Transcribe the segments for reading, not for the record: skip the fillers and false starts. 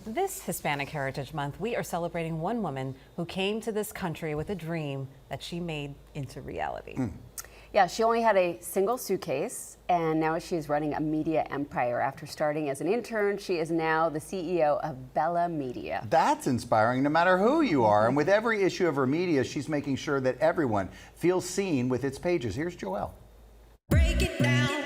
This Hispanic Heritage Month, we are celebrating one woman who came to this country with a dream that she made into reality. Yeah, she only had a single suitcase, and now she's running a media empire. After starting as an intern, she is now the CEO of Bella Media. That's inspiring no matter who you are. And with every issue of her media, she's making sure that everyone feels seen with its pages. Here's Joelle. Break it down.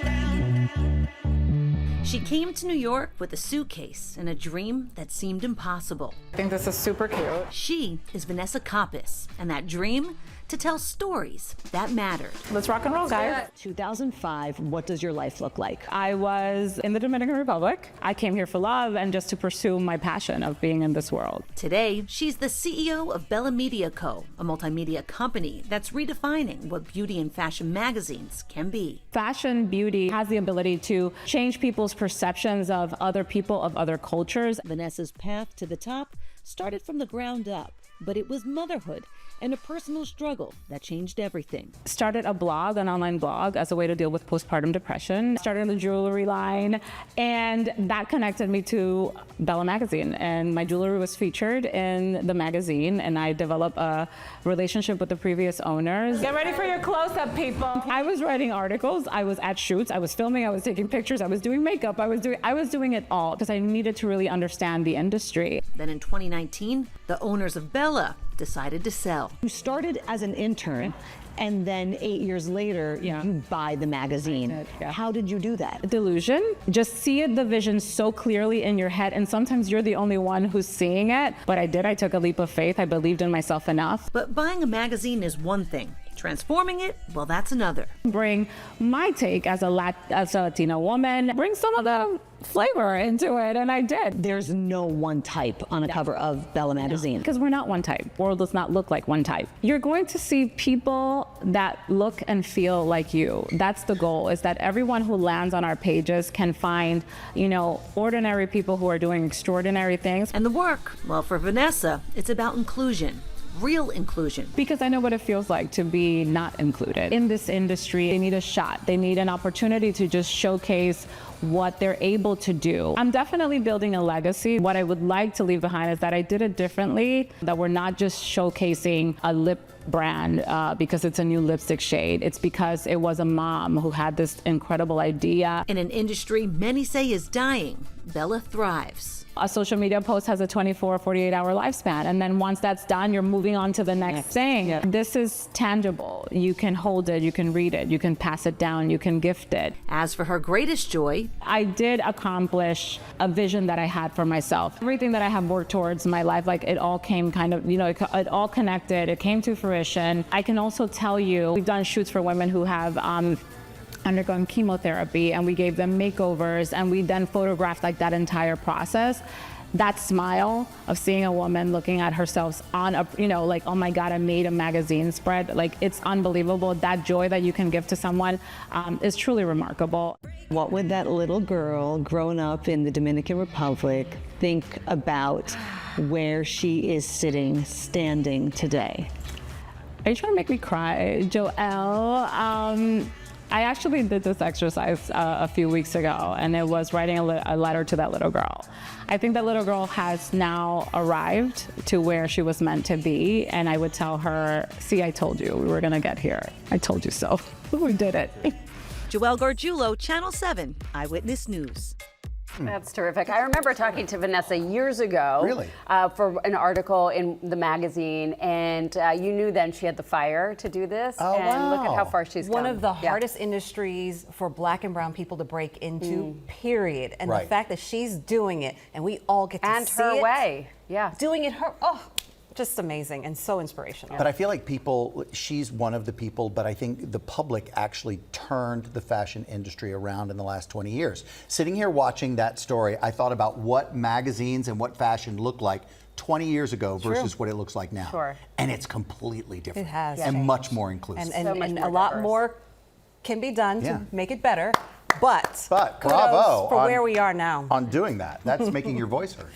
She came to New York with a suitcase and a dream that seemed impossible. I think this is super cute. She is Vanessa Coppes, and that dream, to tell stories that mattered. Let's rock and roll, guys. 2005, what does your life look like? I was in the Dominican Republic. I came here for love and just to pursue my passion of being in this world. Today, she's the CEO of Bella Media Co., a multimedia company that's redefining what beauty and fashion magazines can be. Fashion, beauty has the ability to change people's perceptions of other people, of other cultures. Vanessa's path to the top started from the ground up, but it was motherhood and a personal struggle that changed everything. Started a blog, an online blog, as a way to deal with postpartum depression. Started a jewelry line, and that connected me to Bella Magazine. And my jewelry was featured in the magazine, and I developed a relationship with the previous owners. Get ready for your close-up, people. I was writing articles, I was at shoots, I was filming, I was taking pictures, I was doing makeup, I was doing it all because I needed to really understand the industry. Then in 2019, the owners of Bella decided to sell. You started as an intern, and then 8 years later, you buy the magazine. How did you do that? Delusion. Just see the vision so clearly in your head, and sometimes you're the only one who's seeing it. But I did. I took a leap of faith. I believed in myself enough. But buying a magazine is one thing. Transforming it, well, that's another. Bring my take as a Latina woman, bring some of the flavor into it, and I did. There's no one type on a cover of Bella Magazine. Because we're not one type. World does not look like one type. You're going to see people that look and feel like you. That's the goal, is that everyone who lands on our pages can find, ordinary people who are doing extraordinary things. And the work, well, for Vanessa, it's about inclusion. Real inclusion. Because I know what it feels like to be not included. In this industry, they need a shot. They need an opportunity to just showcase what they're able to do. I'm definitely building a legacy. What I would like to leave behind is that I did it differently, that we're not just showcasing a lip brand because it's a new lipstick shade. It's because it was a mom who had this incredible idea. In an industry many say is dying, Bella thrives. A social media post has a 24 or 48-hour lifespan, and then once that's done, you're moving on to the next thing. Yeah. This is tangible. You can hold it, you can read it, you can pass it down, you can gift it. As for her greatest joy, I did accomplish a vision that I had for myself. Everything that I have worked towards in my life, it all came kind of, it all connected, it came to fruition. I can also tell you, we've done shoots for women who have undergone chemotherapy, and we gave them makeovers, and we then photographed that entire process. That smile of seeing a woman looking at herself on a, oh my God, I made a magazine spread. It's unbelievable. That joy that you can give to someone is truly remarkable. What would that little girl growing up in the Dominican Republic think about where she is standing today? Are you trying to make me cry, Joelle? I actually did this exercise a few weeks ago, and it was writing a letter to that little girl. I think that little girl has now arrived to where she was meant to be, and I would tell her, see, I told you we were gonna get here. I told you so. We did it. Joelle Gargiulo, Channel 7, Eyewitness News. That's terrific. I remember talking to Vanessa years ago. Really? For an article in the magazine, and you knew then she had the fire to do this. Oh, and look wow. at how far she's come. One of the hardest industries for Black and brown people to break into, period. And Right. the fact that she's doing it, and we all get to see her it. way. Yeah. Doing it just amazing and so inspirational. But I feel like she's one of the people, but I think the public actually turned the fashion industry around in the last 20 years. Sitting here watching that story, I thought about what magazines and what fashion looked like 20 years ago versus what it looks like now. Sure. And it's completely different. It has and changed. much more inclusive. And, So much and more a lot diverse. more can be done to make it better. But But kudos bravo for on- where we are now. On doing that. That's making your voice heard.